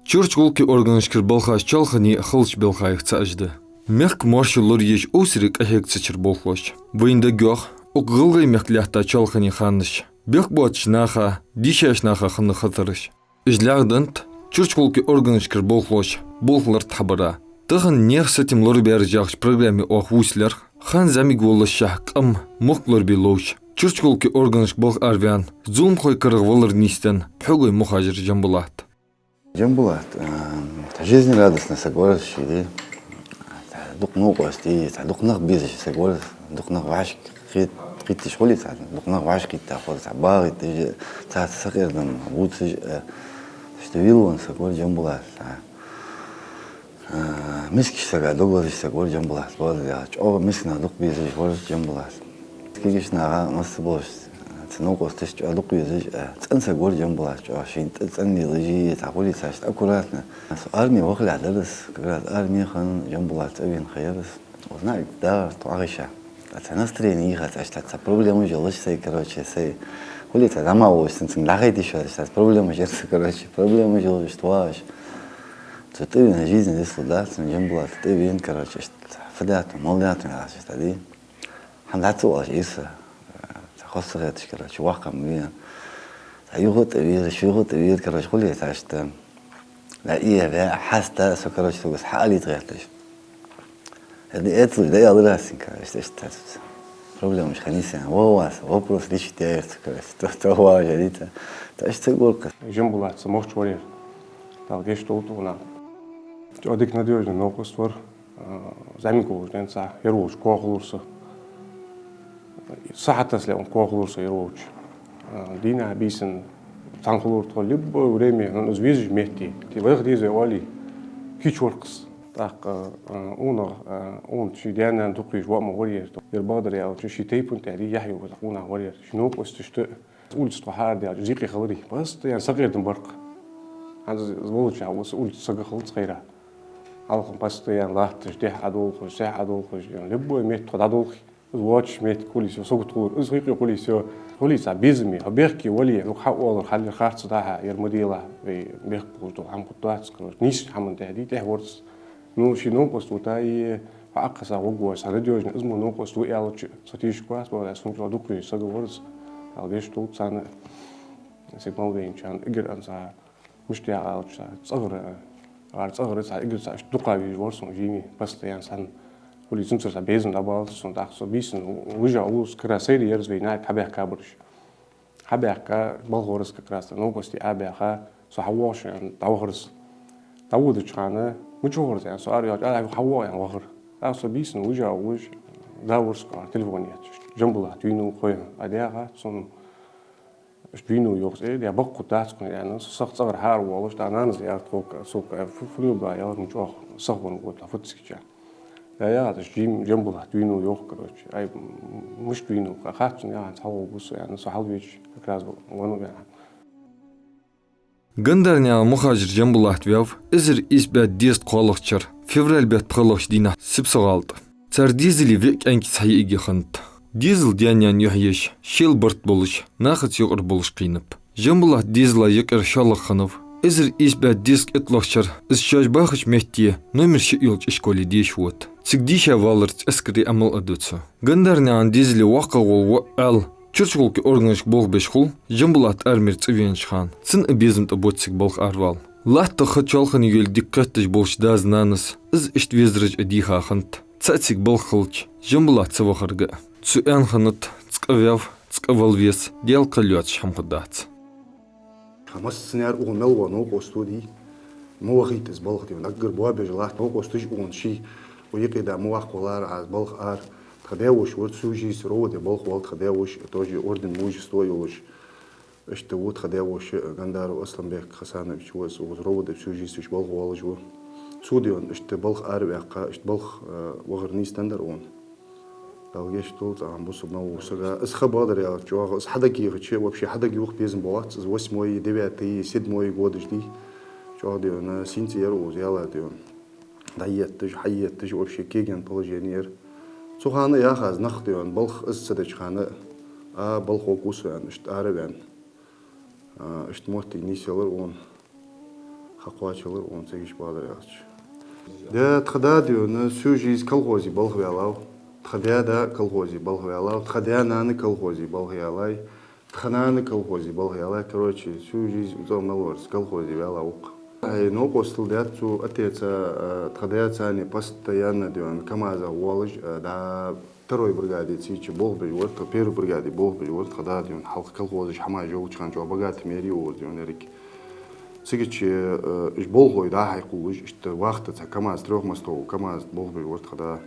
Чурчгулки органышкер болхаш чалхани хылч белхайх цажды. Мехк маршаллар еш усрик ахекцечер болхош. Войнда гёх, окгылгай мехкляхта чалхани ханыш. Бех наха, дишашнаха ханы хатырыш. Излягдант, чурчгулки органышкер болхош, болхлар тхабара. Тыхан нех сетим лор берджахш программе ох вуслер, хан замиг воллашах кам мохлор билош. Чурчгулки органышк болх арвян, зулм хой кыргвалар нистен, пхугой мухажир жамбулат. Джамбулат, жизнь радостно согласен, духнул гости, духнул бизнес согласен, духнул ваш, критиш холится, духнул ваш кита, холится, бары, ты царь сахарным, лучше, что видел он согласен джамбулат, миски сага, договор согласен джамбулат, вот я, о миски на дух бизнес холится джамбулат, скажешь нас больше. Ценоко стыш адук язык, ценса гор джамбула, шин ценни лыжи, таполи саш, аккуратно. Армия вахля дарс, как раз армия хан джамбула, цевин хаярс. Узнай, да, туагиша. Это настроение их, это проблема жилось, короче, сей. Улица дома очень нагайти еще, это проблема жилось, короче, проблема жилось, туаш. Ты на жизнь здесь сюда, джамбула, ты вин, короче, фадату, молдату, это ди. Хандату аж иса. خاصة تشكرش واقع مين أيوه تغيير شو تغيير كرش كله تعشت لا إيه بقى حاسة سكرش بس حالي تغيرتش هذه أتلو ده يلا راسين كرش تشتت problem مش خنيسة واس وبروس ليش تغير كرش تهوا جديدة تعشت قولك جنبلات سموش شوية تلقيش توتونا جودك نديوج نوقس فور زميكوش ننسى يروش كوخلورسه صحة سلام كوخلور سيروج دينا بيسن تانخلور طالب وريمي نزويج مهتي تبغى ديزي والي كيش ورقص تاق اون شي ديانا تقيش وقت مغورير يربادر يا شي تيبون تاري يحيى وتقونا ورير شنو قستشت قول استوحار دي جزيقي خلري بس يعني صغير دمبرق هذا زولج عاوز قول صغير خلص خيرا алхам постоянно лахтыш дех адолхыш сех адолхыш любой мет адолхи watch met kulis согтур ызгыйкы кулисё кулиса безми аберки вали ну хавол хали харц daha ермодила и бех булду амгутац крош ниш хаман тади тех ворс ну шино постута и акаса огуас радиожн измо ну посту ялч сатиш квас бо сунчо дукуи саговорс алгеш тут сан сигнал венчан игер анса муштя алч цагыр цагыр са игер са дукави ворсон жими постоянно сан Uli sunt să bezin la bal, sunt axo bisin, uja ulus красели ерз вейна хабя кабрш. Хабя ка балгорс как раз, ну пости абя ха со хавошен тавгорс. Тавуд чана, мучогорс я со ари хава я вахр. Axo bisin uja уж даворс ка телефония. Жамбула туйну хой адяга сон Spino joks der bak kutas kun ja no so sagar har wolos da nanas ja tok so fulu ba ja moet ook sagon goed afutskja. Ja, das Jumbo hat New York, короче. Муж New York, хатун я цао бусу я, so halvich как раз воно я. Гындарня мухажир жамбулат вяв, изер избят дист қолықчыр, февраль бят пғылықш дина сипсоғалды. Цар дизели век әнки сайы иге хынт. Дизел диянян юхеш, шел бұрт болыш, нақыт юғыр болыш қиынып. Жамбулат дизела екір шалық хынып, изер избят диск этлықчыр, из шаш бақыш мехтие, номер ши юлч ішколи деш вот. Цигдиша валырц эскри амал адуцу. Гындарнян дизели ваққа ол әл, Чурчгулки органышк болх бешхул, жамбулат армир цивеншхан. Цин обезмт оботсик болх арвал. Лахта хачалхан юл диккаттыш болш даз наныс, из ишт везрыч адиха хант. Цацик болх хылч, жамбулат цавахарга. Цуэн ханат, цкавяв, цкавал вес, дел калётш хамхадац. Хамас сценар угнал вано костуди. Муахит из болх диван, агар буабеж лахт, но костуж угнши, уикида муах колар аз болх ар. Тхадеуш вот сужис роде болх волт тхадеуш тоже орден мужества юлуш что вот тхадеуш Гандару Асланбек Хасанович was роде сужис болх волж во суди он что болх арвяка что болх вагрни стандар он алгеш тут амбус обнову сага с хабадар я чувак с хадаги вообще хадаги ух безм болат с 8-й 9-й 7-й годы жди чувак на синтиеру взяла это дает ты хайет ты вообще кеген положение Суханы яхаз нахтыон балх ысцадыч ханы балх окусуян ишт арывян ишт мохти ниселер он хақуачылар 18 бадыр яғыч. Да тхада дюна всю жизнь колхози балхвялав. Тхада да колхози балхвялав. Тхада наны колхози балхвялай. Тхананы колхози балхвялай. Короче, всю жизнь узамналорс колхози вялаук. Но после этого отец традиционно постоянно дюн камаза уолж да второй бригаде сичи бог бежит, первой бригаде бог бежит, когда дюн халк колхоз хамай жол чхан жо богат мери уолж дюн эрик. Сигич иш болгой да хайкулж иште вахта та камаз трех мостов камаз бог бежит, когда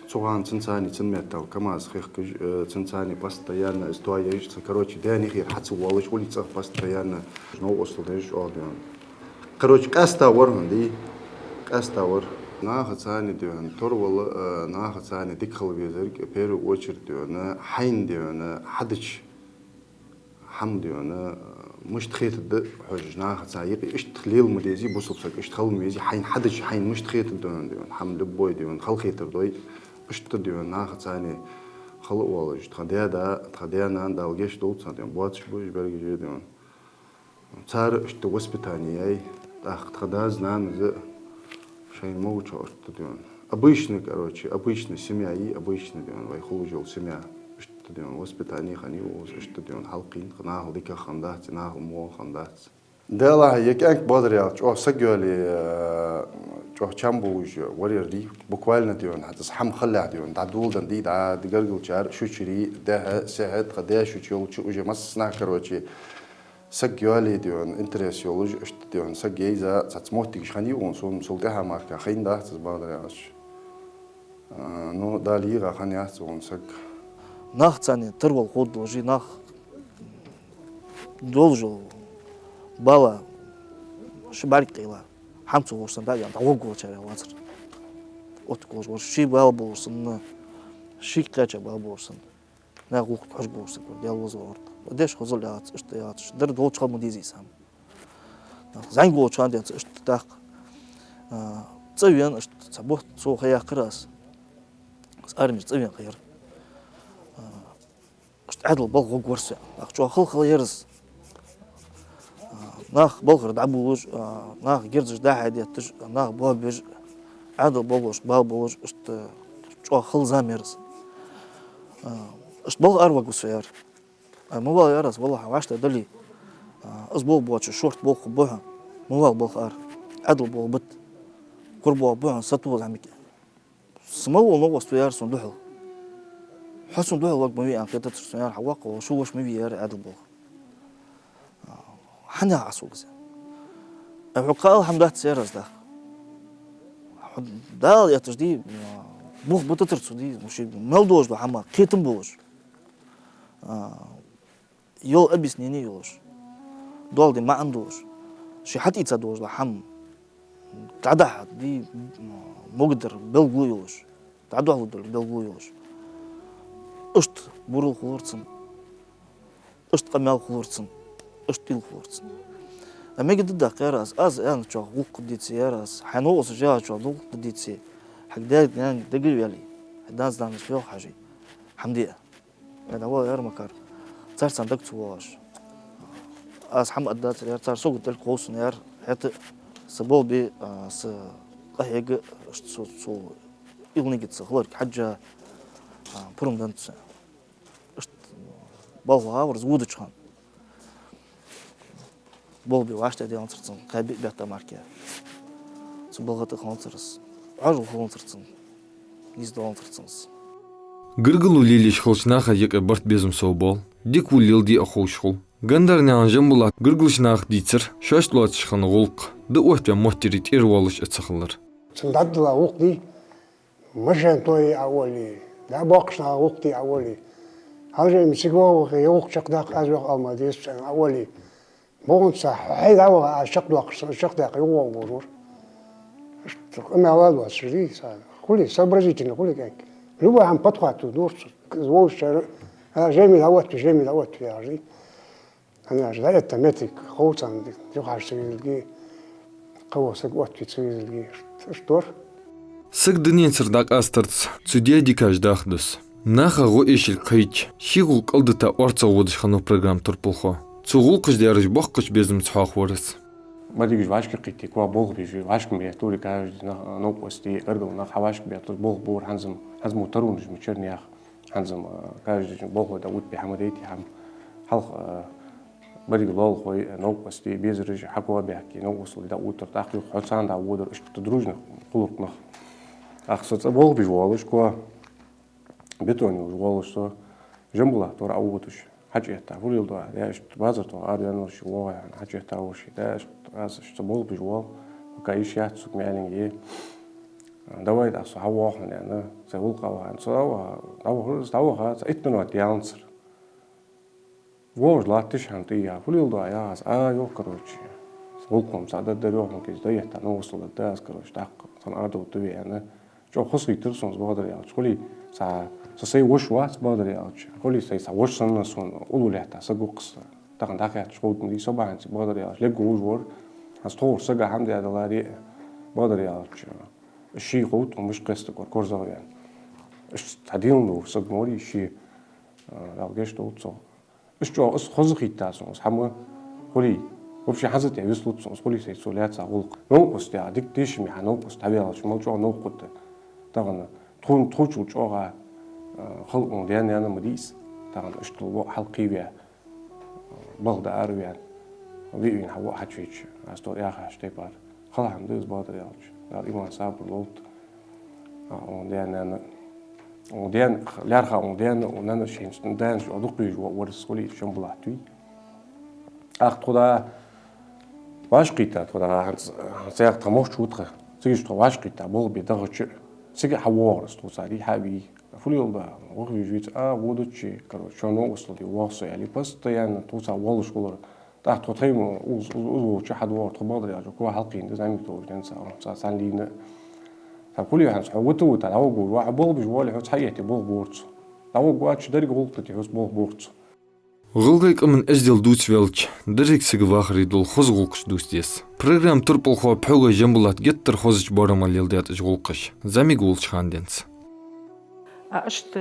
цуган цинцани цинметал камаз хихкж цинцани постоянно стояешь, короче, да нихер хацу уолж улица постоянно но остаешь оден. Короче, кастауэр ханди, кастауэр. Нахацани дюн, торвал нахацани дикхал визерг, первую очередь дюн, хайн дюн, хадич, хам дюн, مش تخيط الد حجنا خصايق إيش تخليل مديزي بوصبسك إيش تخل مديزي حين حدش حين مش تخيط الدون ديون حمد بوي ديون خل خيطر دوي إيش تديون ناخصاني خلق والله تخديا دا تخديا نان دالجيش دوت سنتين بواتش بوش برجي ديون صار إيش توسبتاني أي تخداز نان ز شيء موجود أشت ديون обычный короче обычный семья и обычный дион вай хужил семья что дион воспитание хани что дион халқин хнахл дика хандат нахл мо хандат дела яканк бодряч о сагёли чо чамбуж وريرдي буквально дион хатас хам халла дион дадулдан ди да дигэргэл чар шучри да сахат қадя шучил уже массна короче сагёли дион интерес ёлж что дион сагейза цацмотик хани он сум сулгаха марка хинда цас бодряч ну далига ханяц он саг нах цани тырвал ход должи нах должил бала шибарик тейла хамцу горсан да ян тавог горчара вазыр от гор ши бал болсын ши кача бал болсын на гук таш болсын ялвоз орд деш хозол яц что яц дэр долчга мудизи сам занг болчан дэ что так цэвен что цабот цо хая крас армир цэвен хайр عدل بلغ ورسع أخشوا خلق يرز ناخ بلغ دعبوج ناخ جرز ده عاديتش ناخ بابج عدل بلغش بابوج اشت شو خل زاميرز اشت بلغ أروق وسير موال يرز والله عشت دلي أزبوق بواتش شورت بلغ بوها موال بلغ أر عدل بلغ بت قربوا بوها سطوز عميك سمو نوغ سير صندوحل حسن ده وقت مبيع كده ترسمير حواق وشو وش مبيع عدل بوخ حنا عسوق زين العقال حمدات سيرز ده ده يتجدي بوخ بتترسو دي مش ملدوش بحما قيتم بوش يول أبي سنيني يولش دول دي ما عندوش شي حتى يتصدوش لحم تعدح دي مقدر بلغو يولش تعدح بلغو يولش اشت бурыл хулурцын اشت قمال хулурцын اشت ил хулурцын амегиды да қарас аз ан чо гук дитси ярас хано ос жа чо гук дитси хагда нан дегивали хадан здан фил хажи хамди انا هو يار مكار صار صندوق تواش از حم ادات يار صار سوق دل قوس يار هات سبول بي س قهيق سو يغنيت صغلر حاجه برمدان تسا بالها ورزود تشان بول بي واشتا دي انصرتن قابي بيتا ماركيا سبالها تخونصرس عجل خونصرتن يزدو انصرتنس Гыргылу лилиш холчнаха ек барт безум соубол. Дик улил ди ахошхул. Гандарны анжам булат гыргылшнах дицер. Шашлот шхан гулк. Ды оhtя мотирит ирвалыш ацахлар. Сандадла уқди мажан той аволи. Да бокшна уқди аволи. Хажи мсиго юқ чакдак азвақ алмадис аволи. Бонса хайда ва шакдак шакдак юқ бурур. Эме авал сри са. Хули сообразительно хули как. Любой هم подхват дурс звуч жеми дават яжи. Она же это метик хоуцан юхашсыгылги кавосак отвицыгылги что Сык дыненсырдак астырц цудия дикаждахдыс. Наха го ешил кайч. Шигул калдыта орца водышхану программ турпулхо. Цугул кыш дярыш бақ кыш безім цхақ ворыс. Бадигж вашки қити ква бол биж вашки ме тури кажди на нопости гардо на хавашки бе тур бол бур ханзам мутарун ж мчерниях ханзам кажди бол да ут би хамадети хам хал бадиг лол хой нопости безрж хаква бяки нопосу да утор тахи хоцан да удор что дружно кулукнах ахсоца бол биж волш ква бетони уж волш что жамбула тор аутуш حاجة فولي الضوء ده إيش بازر تو عاري أنا وش واقع يعني حاجة تاوش ده إيش از إيش تبول بجوال وكايش يحسك معلن إيه ده وايد أصلا هوا إحنا يعني زول قوا عن صوا أو خلص توا خلاص إتنا نتيانسر ووج لا تشحن تيها فولي الضوء يا از يو كروش زولكم سعادة دريوح من كذا يحتاج نوصل للداس كروش تاق صنع عدو تبي يعني جو خصك يترسون زبادر يعني شغلي سا سي وش واس بادر يعني شغلي سي سا وش صنع صن أولو لحتى سجوكس تاقن داخل شغل دي سبعة عن بادر يعني لب جوج ور هستور سجع حمد هذا لاري بادر يعني الشيء قوت ومش قصة كورزا يعني إيش تعدين له سجموري شيء لو جيش توصل إيش جو خذ خيتاسون حمو خلي وفي حزت يعني وصلت صولي سي سولات ساقولق نوقس تاع ديك تيش مي نوقس تابع شمال نوقت طبعا تكون تخرج وجوها خلق ديان انا مديس طبعا اشتو حلقي بيا بغد عربي يعني وين هو حتشيش استو يا اخي اشتبار خلاص عندوز بادر يالش قال ايمان صاب لوت وديان انا وديان لارخا وديان ونانا شينش ندان شو ادقي ورس سولي شمبلاتوي اخ خدا واش قيتا ترى سياق تموش شوتره سيجي تو واش قيتا بول بيدغش سيجي حوارس تو ساري حبي فوليول وغي جيت ودوتشي كرو شنو وصلتي واصل يعني بس يعني تو سا والش كولر تحت تخيم او شي حد وور تبادر يا كو حلقين زعما تو جنسا سان لينا فكل واحد حوتو تاع هو قول واحد بول بجوال حوت حياتي بول بورت لو قواتش دري قولتي حوت بول بورت غلغيك من أجدل دوتش ويلش دريك سيغواخري دول خوزغوكش دوستيس программ турпул хо пхуга жамбулат геттер хозич борама лилдят жгулкыш замигулч ханденс أشت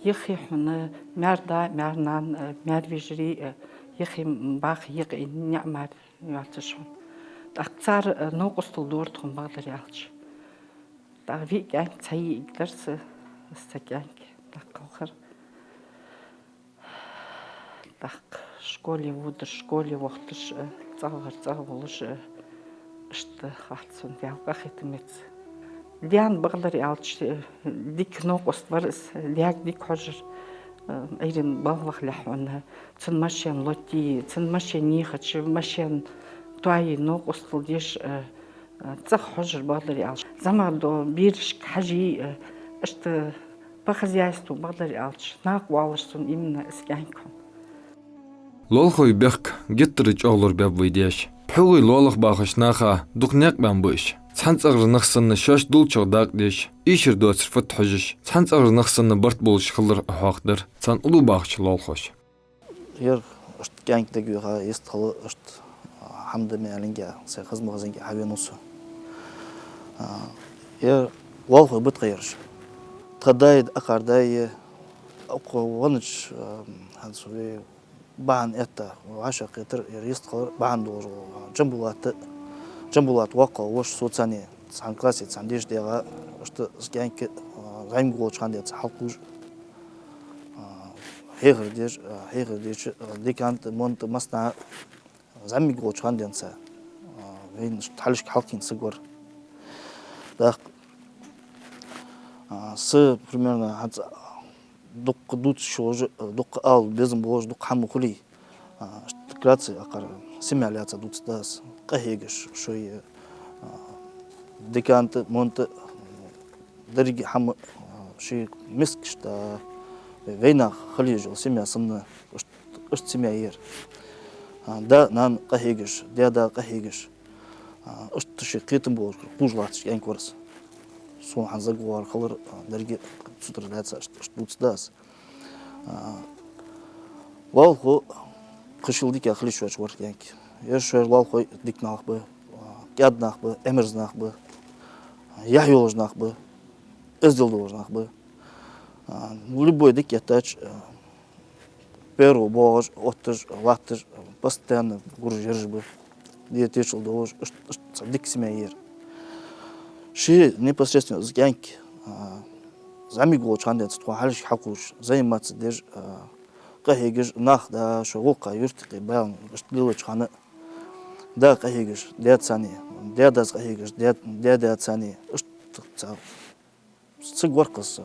يخي حنا مردا مرنان مرفيجري يخي باخ يقي نعمر يعطشون أكثر نوقستل دورتهم بقدر يعطش تعرفي كان تسيء درس استكانك تقخر تق شكولي ودر شكولي وقتش تصغرش اشت خاطسون ديال قخيتمت ليان بقدر يعطش ديك نوقست ورس لياك ديك حجر أيضاً بالغ لحونا تنمشين لوتي تنمشين نيخش مشين توعي نوقست لديش تسخ حجر بقدر يعطش زمان دو بيرش حاجي اشت بخزياستو بقدر يعطش ناق والشتون إمنا اسكانكم لولخوي بيخك جترج أغلر باب ويديش بحوغي لولخ باخش ناخا دوخنيق بامبوش تحنت أغر نخصن شاش دولشغ داق ديش إيشر دوتر فت حجش تحنت أغر نخصن برت بولش خلر أحواقدر تحن أولو باخش لولخوش Her اشت كانك تجوها يستخل اشت حمد مالنجا سيخز مغزنجا حبي نصه her والله بتغيرش تغدايد أقرداي أقوانش هنسوي بعن إتا وعشق يتر يستخل بعن دور جنبولات واقع وش صوت ثانية عن كلاسي عن ديش ديها اشت كانك زعيم قولش عندي تحلقوش هيغر ديش دي كانت مونت مصنع زعمي قولش عندي انسا وين تحلش حلقين سجور داق примерно دق دوت شوج دق آل بيزم بوج دق حمو خلي كراتي أقر سمع لياتا دوت داس قهيجش شوية دي كانت مونت درجة حمو شيء مسكش تا وينا خليج سمع صنع اشت سمع يير دا نان قهيجش دا قهيجش اشت شيء قيتم بوج بوجلاتش يعني كورس سون حنزق وار خلر درجة سطر لاتس اشت دوت داس والله قشل ديك خلي شوية شوار يعني يشوي والله ديك ناخبه كاد ناخبه امرز ناخبه يحيولج ناخبه ازدلدوج ناخبه любой дик ятач перу бож оттож ваттож постоянно гуржержбы тешил долж, дик семьер. Ши непосредственно сгянки. Замигол чандец тухалш хакуш заниматься деж кахегиш нахда шогулка юртки баян штило чхана да кахегиш дятсани дядас кахегиш дядсани штца сигваркас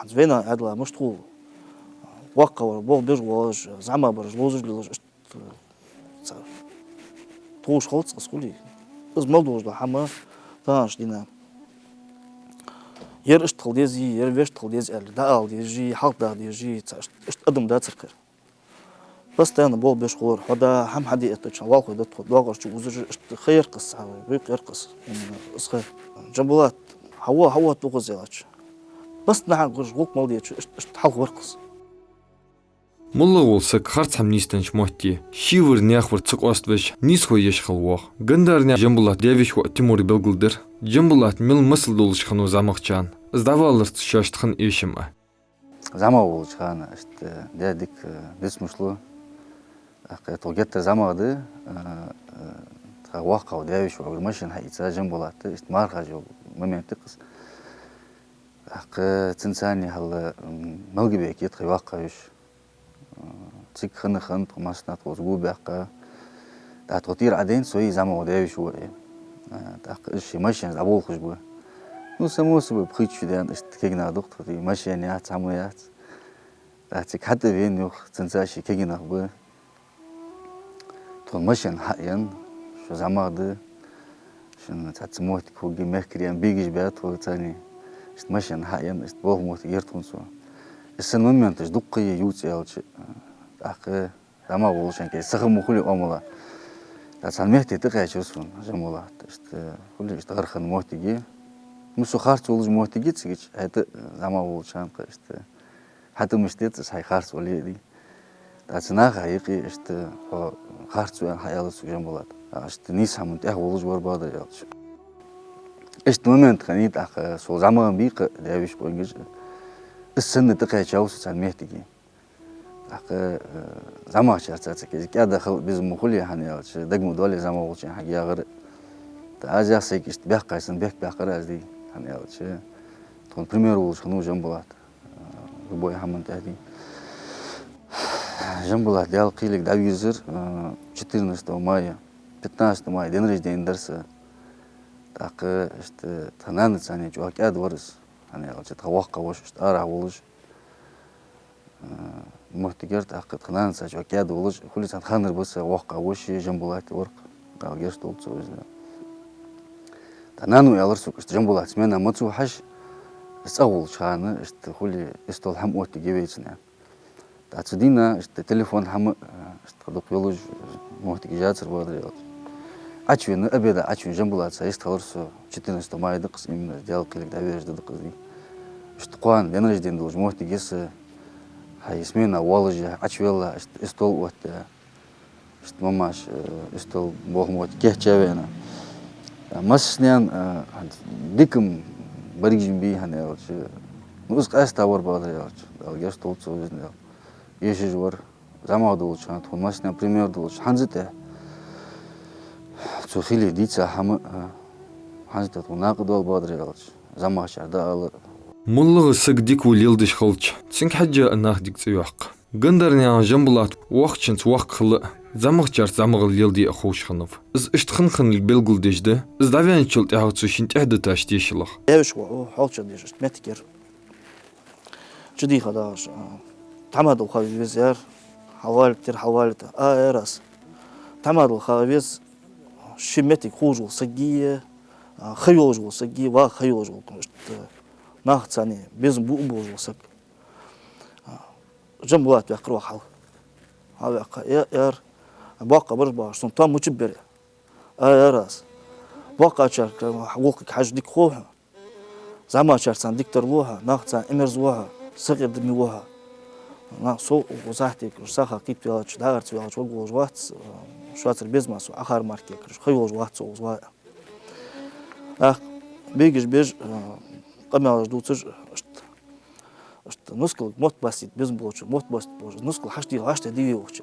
звена адла муштху ваккавар бол беж волш зама бар лозжло туш холц скули из молдожда хама тааш дина Ер иштхал дези, ер вештхал дези, даал дези, халда дези, адым да циркер. Постоянно бол беш холор, хода хам хади это чан вал хойда тход, вагар чу узыр хайр кыс, бек хайр кыс. Исхай жамбулат хава тугыз ялач. Постоянно гуж гук мал дечу, хал хор кыс. Мулла болсак харц хамнистанч мотти. Шивыр няхвар цык оствеш нис хойеш халвох. Гандарня жамбулат девиш хо Тимур белгулдер. Жамбулат мил мысл долышхану замахчан. Сдавалырт шаштхан ишима. Зама болчхан дядик бесмушло. Тогетте замады вақау девиш хо машин хайца жамбулат марха жол моменты кыз. Цинцани хал малгибек ет вақауш. Цик хын томаснат возгу бяка. Да тотир аден сои зама девиш хо. Так иши машин забол хужбу. Ну само собой причуден кегна доктор и машин я самоят. Да цик хадde вен юх цинцаши кегна бу. То машин хаян шо замады. Шын цацмот коги мехкриан бигиш бят цани. Машин хаян богмот ертунсо. Сэн момент дуккы юцялч. Так зама болшан ке сыгым хули омола. Да санмехте тыкачусун жамола. Хули гархан мотиги. Мусу харц болуш мотиги цигич это зама болшан хатымыштет сай харц боледи. Да цына хайки харц хаялыс жамолат. Нис хамын яг болуш барбада ялч. Момент хани так сол замаган бик девиш бонгиш. Сын тыкачус санмехтиги. Так замах чарцаца кезик яда biz мухули хани ялч дагму доли зама болчан хагягыр. Азия сайкишт бяк кайсын бек бякыр азди хани ялч. Тон пример болуш хну жамбулат. Любой хамын тади. Жамбулат ял килик давизер 14 мая 15 мая день рождения дерса. Так тананы цани жуак яд варыс хани ялч тавакка бош ара болуш. Мохтигер так тананы цани жуак яд болуш хулисан ханыр болса вакка бош жамбулат ворк. Галгер столцу өзү. Танану ялырсу жамбулат мена муцу хаш сагул чаны хули стол хам отти гевечне. Тацудина телефон хам кадук йолуж мохтиги жацыр бадыр. Ачвен обеда ачвен жамбулат салырсу 14 майда кыз именно дел килик да берди кызды. Куан день рождения долж мохтигеси хай смена воложи ачвела стол отти. Мамаш стол богмот кехчевена. Маснян диким баригжимби хане ялч. Мус кас тавар бадыр ялч. Алгер столцу өзүнө. Еши жуар зама долчан маснян пример долч ханзите. Цухили дица хам ханзите тунакдол бадыр ялч. Зама шарда ал. Муллы сыгдик улилдиш холч. Цинк хаджа анах цыяк. Гындарня жамбулат вахчынц вахкылы. Замахчар замагыл елди ахушханов. Из иштхынхын белгулдежде. Из давянчылт яхцу шинт эхдеташ дешилах. Девиш холча деш метикер. Чуди хадаш. Тамадул хавизер хавальт аэрас. Тамадул хавиз шиметик хужул сагие хайожул саги ва хайожул. Нахцани без бубожул саг. Жамбулат яқру хал. Авака яр باقة بربع سنتام مجبرة راس باقة شر حقوقك حاج ديك خوها زعما شر سان ديكتور وها ناقصان امرز وها صغير دمي وها نا سو وزحتك رساخه قيت يلا دارت يلا وجوج وات شواتر بيزماس اخر ماركه خيوج وات سو بيجش بيج قمع دوتش نسكل موت باسيت بيزم بوش موت باست بوش نسكل حاج دي دي وش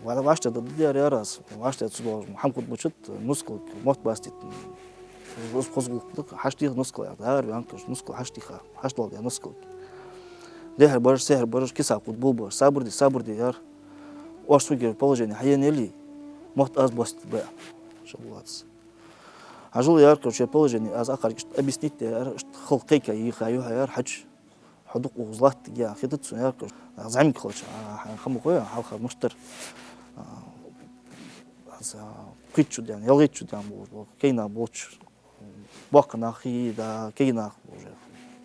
وعلى واشت ده ديار يا راس واشت تصبح محمد بوشت نسكل موت باستيت روز خزق حشتي نسكل يا دار بيانكش نسكل حشتي خا حشت والله نسكل ده برج سهر برج كيسا قد بوبر صبر دي يار واشتوجر положение حينيلي موت از باست بقى شغلات عجول يار كوش положение از اخر объяснить يار خلقيك يخايو يار حج حدوق وزلات يا خدت يار زعيم خلش خمو خويا حلقه مشتر قيتشو يعني يلغيتشو يعني كينا بوتش باقنا خي دا كينا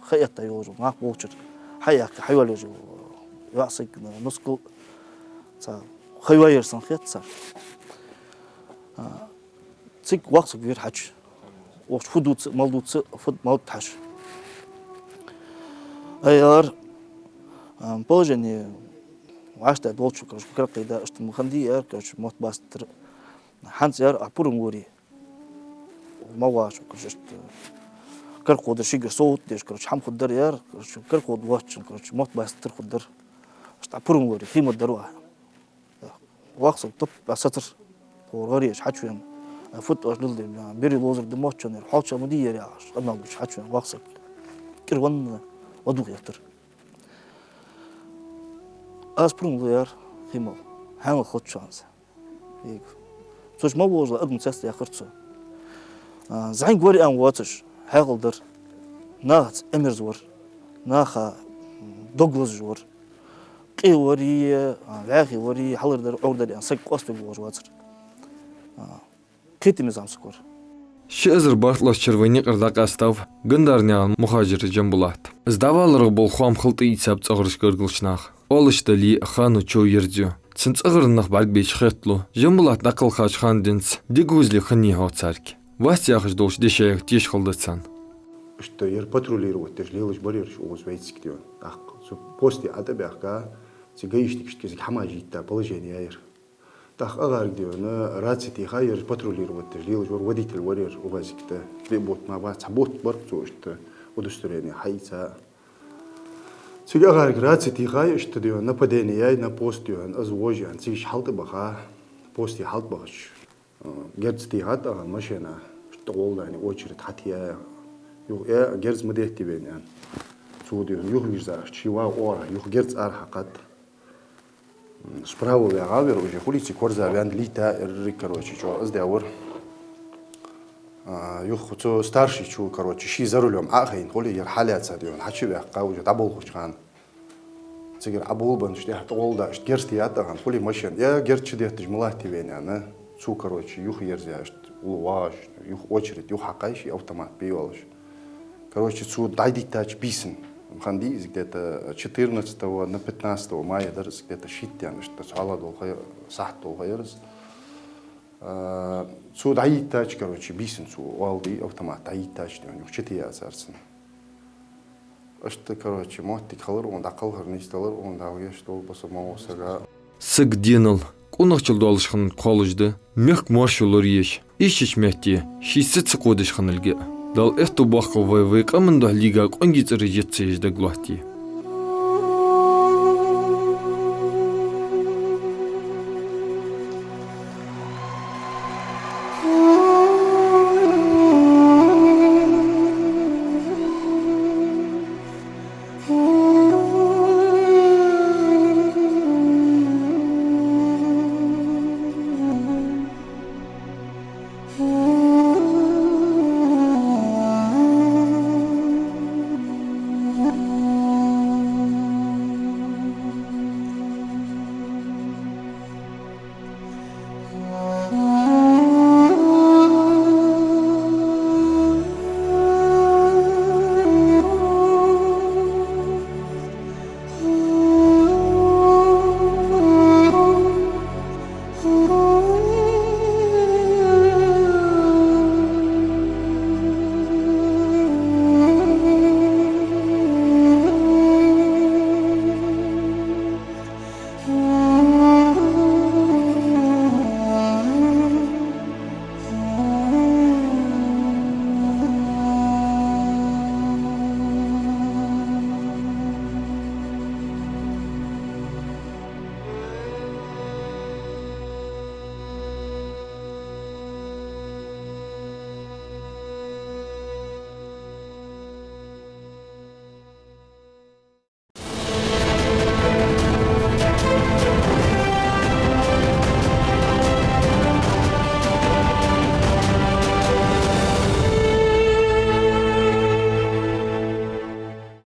خيطة يوجو معك بوتشر حياك حيوال يوجو يعصيك نسكو خيواير سنخيط صار تسيك وقت كبير حج وقت فدوت مالدوت فد مالد حج أيار положение وعشت دولتشو كرش كرقي دا اشت مخندي يار كرش موت باستر حنس يار أبورم غوري مواش كرش كرقو دا شيء صوت ديش كرش حم خدر يار كرش كرقو دواتش كرش موت باستر خدر اشت أبورم غوري خيمة دروها وقت طب بسطر غوريش حتشون فوت أجل دي بيري لوزر دموتشون حاتش مدير يا عش أنا مش حتشون وقت كرون ودوغ يختر أسبرون غير خيمة هان خد شانس هيك سوش ما بوجه أدم تست يا خرطة زين قوري أن واتش هاقدر ناخد أمير زور ناخا دوغلاس زور قي وري لاخي وري حلر در أوردر يعني سك قصف بوجه واتر كيتي مزام سكور شئزر بارتلاش червони قرداق استاف гындарнян مهاجر جنبلات издавалыры бол хам хылты ицап цогрыш гыргылшнах олыштали хану чо ердю цынцыгырнах барбеч хетлу жембулат накыл хач хандинс дигузли хни хоцарки вастяхж долш дешех тиш холдацан что ер патрулировать теж лелыш барер шу узвейцик дион ах су пости атабяхка цигайштик штиз хамажита положение ер тах агар дион рацити хайер патрулировать теж лелыш водитель барер увазикта лебот на ва цабот бар су что удостоверение хайца Сега гарграци тихай что дион нападение на пост дион азвожиан циш халты баха пости халт бахш герц тихат машина что голдани очередь хатия юг герц мадехти бенян цудион юг визаш чива ора юг герц архакат справа вягавер уже хулици корза вян лита короче что сдавр юг хуцо старший чу короче ши за рулем ахин холи ер халят дион хачи вяга уже дабл хучхан цигер абулбан что я толда герц тиатаган холи машин я герч дехтиж мулати бенян цу короче юг ерзяш улваш юг очередь юг хакайши автомат бивалш короче цу дайдитач бисен ханди где-то 14 на 15 мая даже где-то шиттян что саладол сахтол хайрс цу дайдитач короче бисен цу алди автомат дайдитач юг четия зарсын что короче мотик халыр он дакалгар несталар он дагы что болсо моосага сыг денил кунахчыл долышхын колужды мек маршулор еш ищич метти шисыц кодыш ханылге дал эту баховой выкамында лига конгицер жетсежде глахти